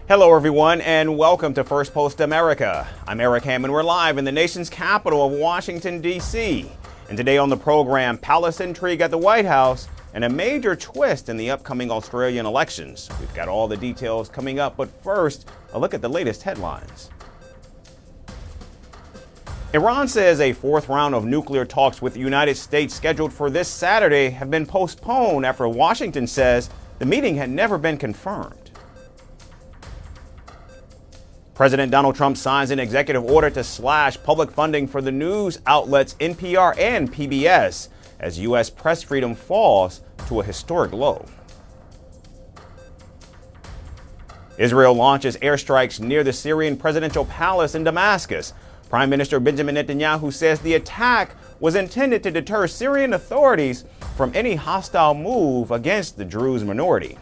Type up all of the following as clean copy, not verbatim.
Hello everyone and welcome to Firstpost America. I'm Eric Hammond. We're live in the nation's capital of Washington, D.C. And today on the program, palace intrigue at the White House and a major twist in the upcoming Australian elections. We've got all the details coming up, but first, a look at the latest headlines. Iran says a fourth round of nuclear talks with the United States scheduled for this Saturday have been postponed after Washington says the meeting had never been confirmed. President Donald Trump signs an executive order to slash public funding for the news outlets NPR and PBS as U.S. press freedom falls to a historic low. Israel launches airstrikes near the Syrian presidential palace in Damascus. Prime Minister Benjamin Netanyahu says the attack was intended to deter Syrian authorities from any hostile move against the Druze minority.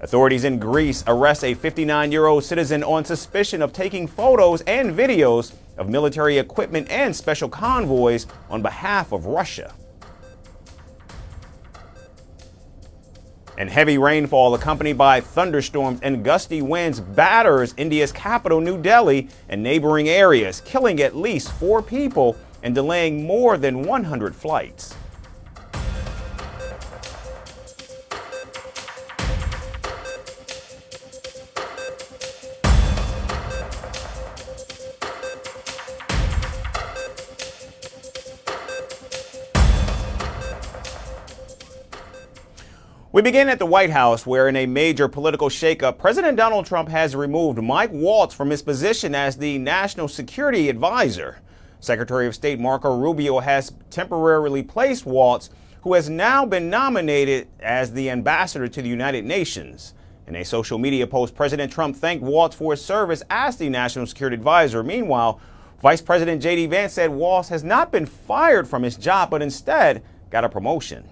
Authorities in Greece arrest a 59-year-old citizen on suspicion of taking photos and videos of military equipment and special convoys on behalf of Russia. And heavy rainfall accompanied by thunderstorms and gusty winds batters India's capital, New Delhi, and neighboring areas, killing at least 4 people and delaying more than 100 flights. We begin at the White House, where in a major political shakeup, President Donald Trump has removed Mike Waltz from his position as the National Security Advisor. Secretary of State Marco Rubio has temporarily placed Waltz, who has now been nominated as the ambassador to the United Nations. In a social media post, President Trump thanked Waltz for his service as the National Security Advisor. Meanwhile, Vice President J.D. Vance said Waltz has not been fired from his job, but instead got a promotion.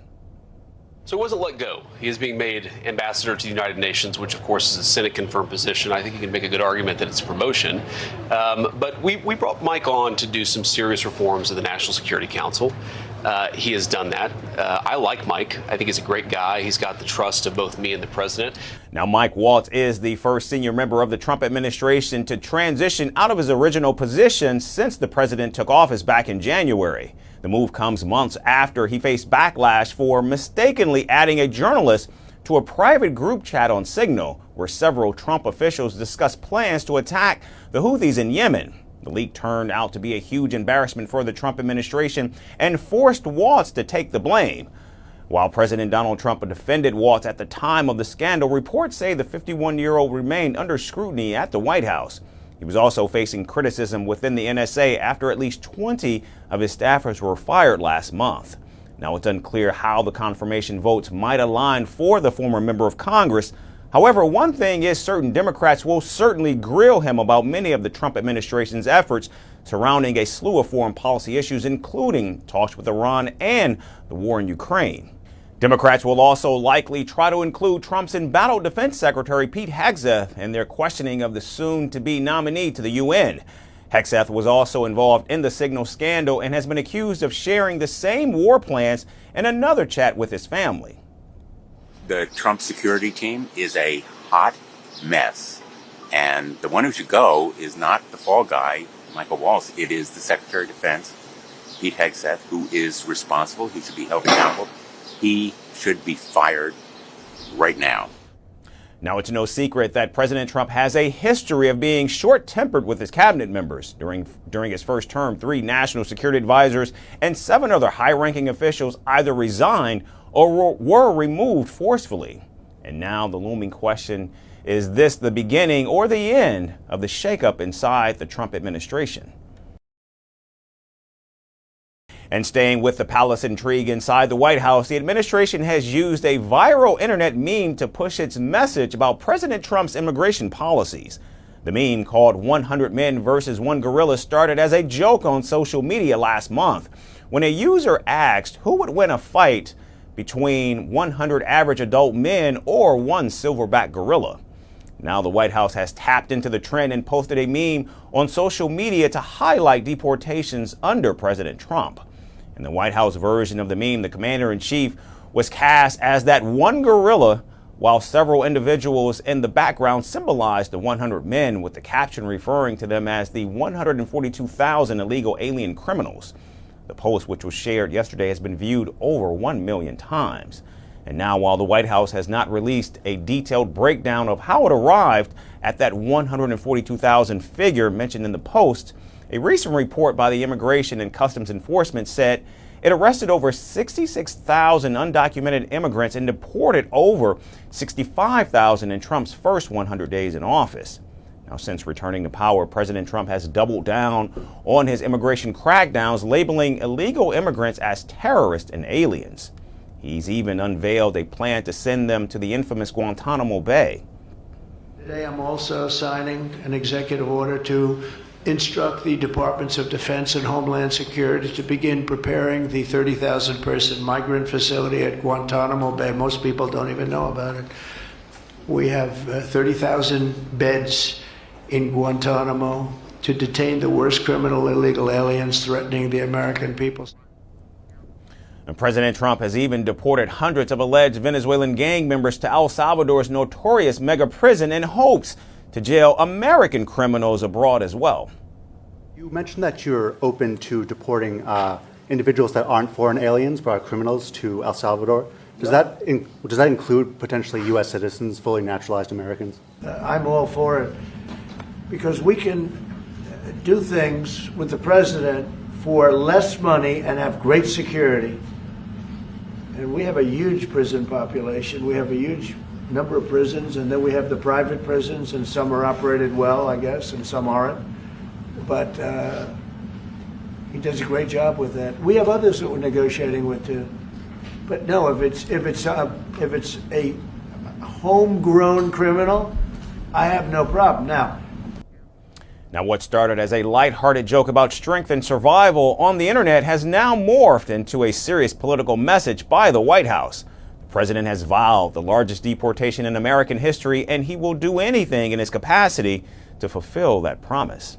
So he wasn't let go. He is being made ambassador to the United Nations, which of course is a Senate-confirmed position. I think you can make a good argument that it's a promotion. But we brought Mike on to do some serious reforms of the National Security Council. He has done that. I like Mike. I think he's a great guy. He's got the trust of both me and the president. Now, Mike Waltz is the first senior member of the Trump administration to transition out of his original position since the president took office back in January. The move comes months after he faced backlash for mistakenly adding a journalist to a private group chat on Signal, where several Trump officials discussed plans to attack the Houthis in Yemen. The leak turned out to be a huge embarrassment for the Trump administration and forced Waltz to take the blame. While President Donald Trump defended Waltz at the time of the scandal, reports say the 51-year-old remained under scrutiny at the White House. He was also facing criticism within the NSA after at least 20 of his staffers were fired last month. Now, it's unclear how the confirmation votes might align for the former member of Congress. However, one thing is certain: Democrats will certainly grill him about many of the Trump administration's efforts surrounding a slew of foreign policy issues, including talks with Iran and the war in Ukraine. Democrats will also likely try to include Trump's embattled Defense Secretary Pete Hegseth in their questioning of the soon-to-be nominee to the UN. Hegseth was also involved in the Signal scandal and has been accused of sharing the same war plans in another chat with his family. The Trump security team is a hot mess, and the one who should go is not the fall guy, Michael Waltz. It is the Secretary of Defense, Pete Hegseth, who is responsible. He should be held accountable. He should be fired right now. Now, it's no secret that President Trump has a history of being short-tempered with his cabinet members. During his first term, 3 national security advisors and 7 other high-ranking officials either resigned or were removed forcefully. And now the looming question, is this the beginning or the end of the shakeup inside the Trump administration? And staying with the palace intrigue inside the White House, the administration has used a viral internet meme to push its message about President Trump's immigration policies. The meme, called 100 Men versus 1 Gorilla, started as a joke on social media last month when a user asked who would win a fight between 100 average adult men or 1 silverback gorilla. Now the White House has tapped into the trend and posted a meme on social media to highlight deportations under President Trump. In the White House version of the meme, the commander-in-chief was cast as that one gorilla while several individuals in the background symbolize the 100 men, with the caption referring to them as the 142,000 illegal alien criminals. The post, which was shared yesterday, has been viewed over 1 million times. And now, while the White House has not released a detailed breakdown of how it arrived at that 142,000 figure mentioned in the post, a recent report by the Immigration and Customs Enforcement said it arrested over 66,000 undocumented immigrants and deported over 65,000 in Trump's first 100 days in office. Now, since returning to power, President Trump has doubled down on his immigration crackdowns, labeling illegal immigrants as terrorists and aliens. He's even unveiled a plan to send them to the infamous Guantanamo Bay. Today, I'm also signing an executive order to instruct the Departments of Defense and Homeland Security to begin preparing the 30,000-person migrant facility at Guantanamo Bay. Most people don't even know about it. We have 30,000 beds in Guantanamo to detain the worst criminal illegal aliens threatening the American people. And President Trump has even deported hundreds of alleged Venezuelan gang members to El Salvador's notorious mega prison in hopes to jail American criminals abroad as well. You mentioned that you're open to deporting individuals that aren't foreign aliens but are criminals to El Salvador. Does that include potentially U.S. citizens, fully naturalized Americans? I'm all for it, because we can do things with the president for less money and have great security. And we have a huge prison population. We have a huge number of prisons, and then we have the private prisons, and some are operated well, I guess, and some aren't. But he does a great job with that. We have others that we're negotiating with too. But no, if it's a homegrown criminal, I have no problem. Now, what started as a lighthearted joke about strength and survival on the internet has now morphed into a serious political message by the White House. The president has vowed the largest deportation in American history, and he will do anything in his capacity to fulfill that promise.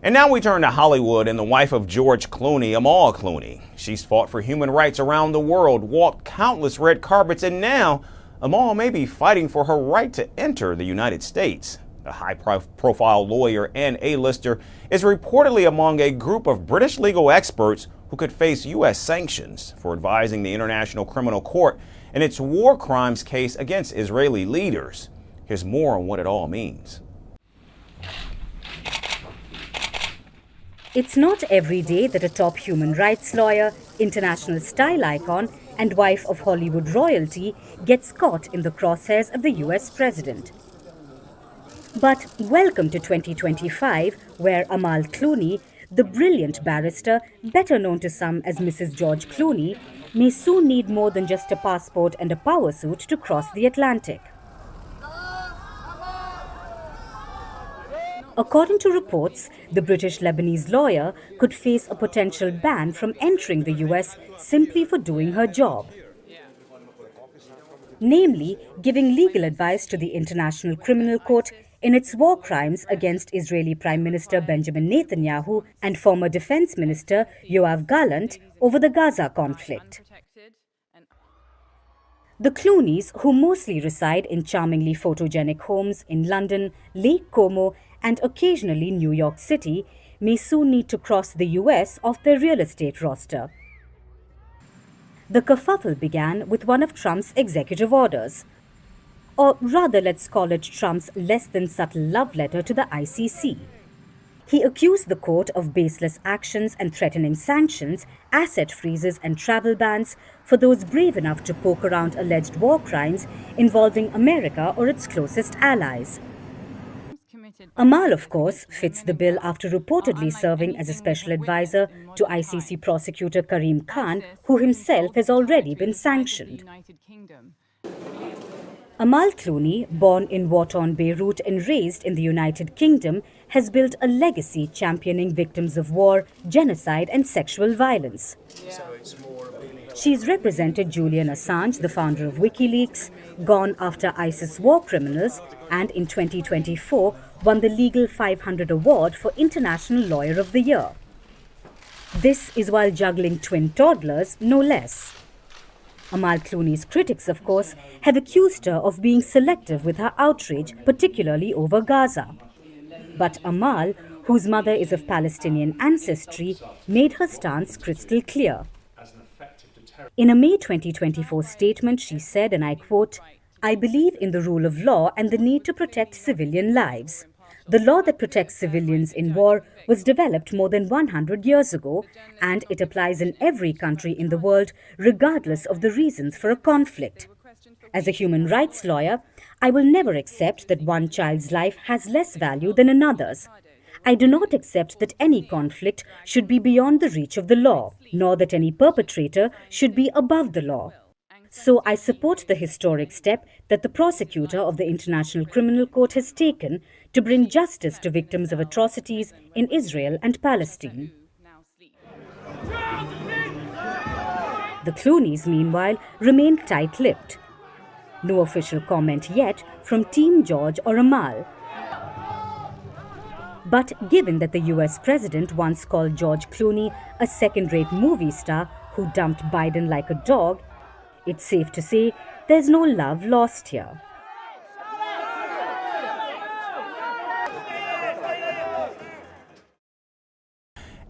And now we turn to Hollywood and the wife of George Clooney, Amal Clooney. She's fought for human rights around the world, walked countless red carpets, and now Amal may be fighting for her right to enter the United States. The high-profile lawyer and A-lister is reportedly among a group of British legal experts who could face U.S. sanctions for advising the International Criminal Court in its war crimes case against Israeli leaders. Here's more on what it all means. It's not every day that a top human rights lawyer, international style icon, and wife of Hollywood royalty gets caught in the crosshairs of the US president. But welcome to 2025, where Amal Clooney, the brilliant barrister, better known to some as Mrs. George Clooney, may soon need more than just a passport and a power suit to cross the Atlantic. According to reports, the British-Lebanese lawyer could face a potential ban from entering the US simply for doing her job. Namely, giving legal advice to the International Criminal Court in its war crimes against Israeli Prime Minister Benjamin Netanyahu and former Defense Minister Yoav Gallant over the Gaza conflict. The Clooneys, who mostly reside in charmingly photogenic homes in London, Lake Como, and occasionally New York City, may soon need to cross the US off their real estate roster. The kerfuffle began with one of Trump's executive orders. Or rather, let's call it Trump's less than subtle love letter to the ICC. He accused the court of baseless actions and threatening sanctions, asset freezes and travel bans for those brave enough to poke around alleged war crimes involving America or its closest allies. Amal, of course, fits the bill after reportedly serving as a special advisor to ICC prosecutor Karim Khan, who himself has already been sanctioned. Amal Clooney, born in war-torn Beirut and raised in the United Kingdom, has built a legacy championing victims of war, genocide and sexual violence. She's represented Julian Assange, the founder of WikiLeaks, gone after ISIS war criminals, and in 2024 won the Legal 500 Award for International Lawyer of the Year. This is while juggling twin toddlers, no less. Amal Clooney's critics, of course, have accused her of being selective with her outrage, particularly over Gaza. But Amal, whose mother is of Palestinian ancestry, made her stance crystal clear. In a May 2024 statement, she said, and I quote, "I believe in the rule of law and the need to protect civilian lives. The law that protects civilians in war was developed more than 100 years ago, and it applies in every country in the world, regardless of the reasons for a conflict. As a human rights lawyer, I will never accept that one child's life has less value than another's. I do not accept that any conflict should be beyond the reach of the law, nor that any perpetrator should be above the law. So I support the historic step that the prosecutor of the International Criminal Court has taken to bring justice to victims of atrocities in Israel and Palestine." The Clooneys, meanwhile, remain tight-lipped. No official comment yet from Team George or Amal. But given that the US president once called George Clooney a second-rate movie star who dumped Biden like a dog, it's safe to say there's no love lost here.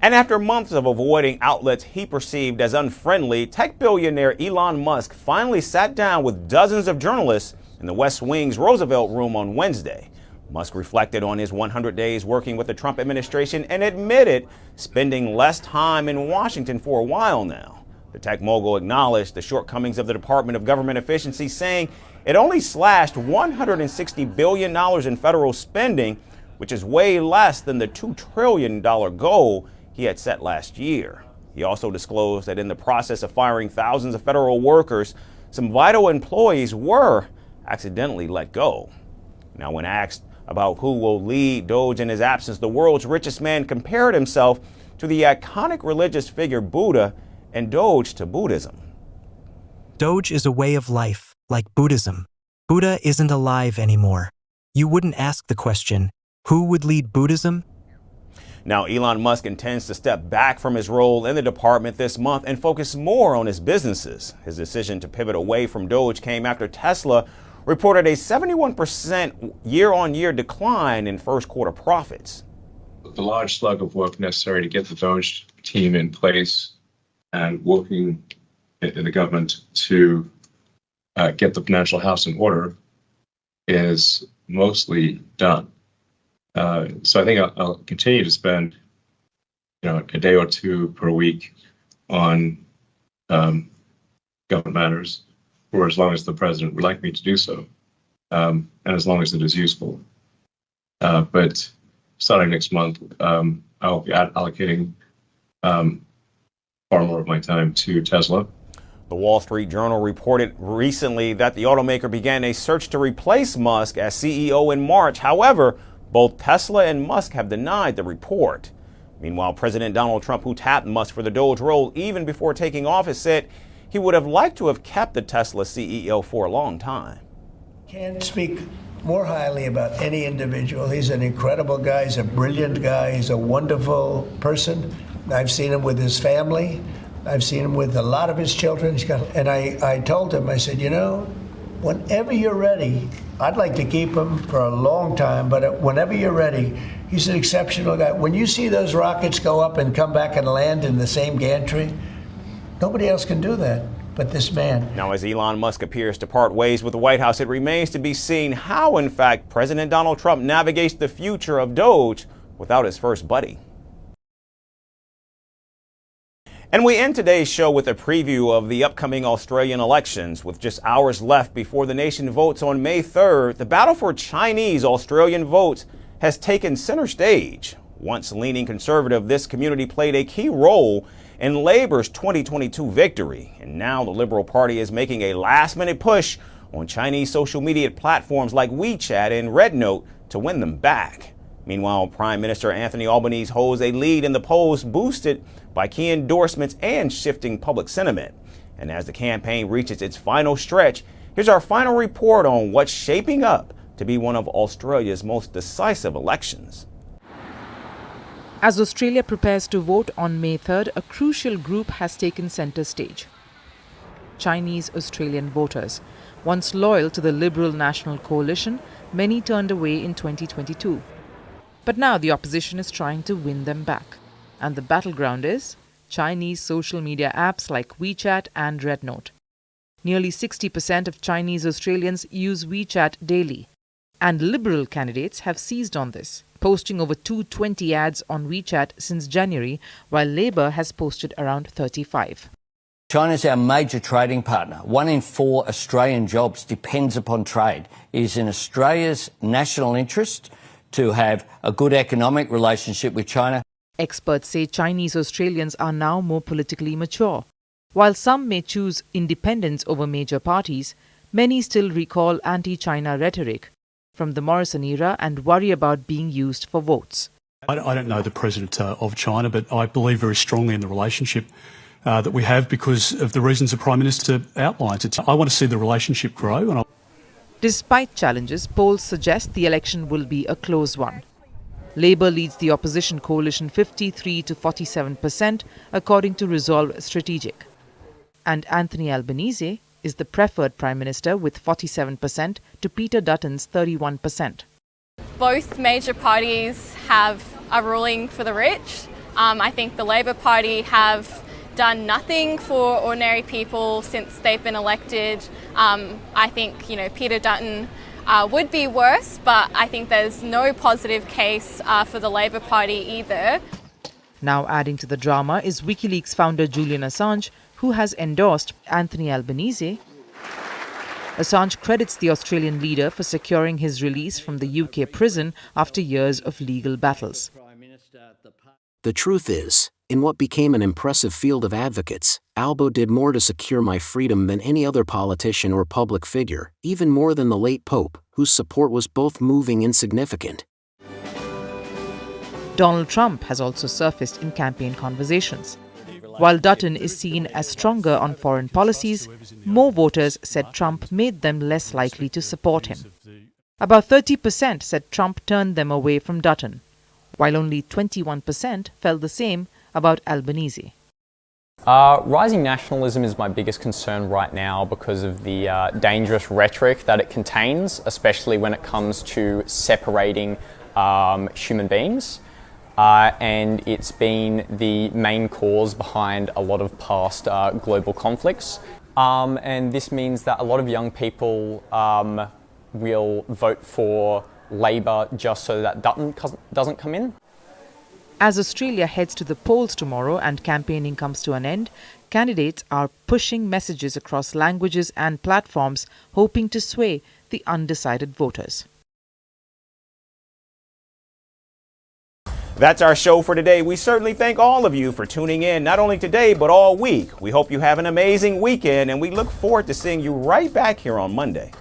And after months of avoiding outlets he perceived as unfriendly, tech billionaire Elon Musk finally sat down with dozens of journalists in the West Wing's Roosevelt Room on Wednesday. Musk reflected on his 100 days working with the Trump administration and admitted spending less time in Washington for a while now. The tech mogul acknowledged the shortcomings of the Department of Government Efficiency, saying it only slashed $160 billion in federal spending, which is way less than the $2 trillion goal he had set last year. He also disclosed that in the process of firing thousands of federal workers, some vital employees were accidentally let go. Now, when asked about who will lead DOGE in his absence, the world's richest man compared himself to the iconic religious figure Buddha and DOGE to Buddhism. DOGE is a way of life, like Buddhism. Buddha isn't alive anymore. You wouldn't ask the question, who would lead Buddhism? Now, Elon Musk intends to step back from his role in the department this month and focus more on his businesses. His decision to pivot away from DOGE came after Tesla reported a 71% year-on-year decline in first quarter profits. The large slug of work necessary to get the DOGE team in place and working in the government to get the financial house in order is mostly done. So I think I'll continue to spend, a day or two per week on government matters for as long as the president would like me to do so, and as long as it is useful. But starting next month, I'll be allocating far more of my time to Tesla. The Wall Street Journal reported recently that the automaker began a search to replace Musk as CEO in March. However, both Tesla and Musk have denied the report. Meanwhile, President Donald Trump, who tapped Musk for the DOGE role even before taking office, said he would have liked to have kept the Tesla CEO for a long time. Can't speak more highly about any individual. He's an incredible guy. He's a brilliant guy. He's a wonderful person. I've seen him with his family. I've seen him with a lot of his children. And I told him, I said, whenever you're ready, I'd like to keep him for a long time, but whenever you're ready, he's an exceptional guy. When you see those rockets go up and come back and land in the same gantry, nobody else can do that but this man. Now, as Elon Musk appears to part ways with the White House, it remains to be seen how, in fact, President Donald Trump navigates the future of DOGE without his first buddy. And we end today's show with a preview of the upcoming Australian elections. With just hours left before the nation votes on May 3rd, the battle for Chinese Australian votes has taken center stage. Once leaning conservative, this community played a key role in Labor's 2022 victory. And now the Liberal Party is making a last-minute push on Chinese social media platforms like WeChat and RedNote to win them back. Meanwhile, Prime Minister Anthony Albanese holds a lead in the polls, boosted by key endorsements and shifting public sentiment. And as the campaign reaches its final stretch, here's our final report on what's shaping up to be one of Australia's most decisive elections. As Australia prepares to vote on May 3rd, a crucial group has taken centre stage. Chinese Australian voters. Once loyal to the Liberal National Coalition, many turned away in 2022. But now the opposition is trying to win them back. And the battleground is Chinese social media apps like WeChat and RedNote. Nearly 60% of Chinese Australians use WeChat daily. And Liberal candidates have seized on this, posting over 220 ads on WeChat since January, while Labour has posted around 35. China is our major trading partner. 1 in 4 Australian jobs depends upon trade. It is in Australia's national interest to have a good economic relationship with China. Experts say Chinese Australians are now more politically mature. While some may choose independence over major parties, many still recall anti-China rhetoric from the Morrison era and worry about being used for votes. I don't know the president of China, but I believe very strongly in the relationship that we have because of the reasons the Prime Minister outlines. I want to see the relationship grow. Despite challenges, polls suggest the election will be a close one. Labour leads the opposition coalition 53 to 47%, according to Resolve Strategic. And Anthony Albanese is the preferred Prime Minister with 47% to Peter Dutton's 31%. Both major parties are ruling for the rich. I think the Labor Party have done nothing for ordinary people since they've been elected. I think, Peter Dutton would be worse, but I think there's no positive case for the Labor Party either. Now adding to the drama is WikiLeaks founder Julian Assange, who has endorsed Anthony Albanese. Assange credits the Australian leader for securing his release from the UK prison after years of legal battles. The truth is, in what became an impressive field of advocates, Albo did more to secure my freedom than any other politician or public figure, even more than the late Pope, whose support was both moving and significant. Donald Trump has also surfaced in campaign conversations. While Dutton is seen as stronger on foreign policies, more voters said Trump made them less likely to support him. About 30% said Trump turned them away from Dutton, while only 21% felt the same about Albanese. Rising nationalism is my biggest concern right now because of the dangerous rhetoric that it contains, especially when it comes to separating human beings. And it's been the main cause behind a lot of past global conflicts. And this means that a lot of young people will vote for Labor just so that Dutton doesn't come in. As Australia heads to the polls tomorrow and campaigning comes to an end, candidates are pushing messages across languages and platforms, hoping to sway the undecided voters. That's our show for today. We certainly thank all of you for tuning in, not only today, but all week. We hope you have an amazing weekend, and we look forward to seeing you right back here on Monday.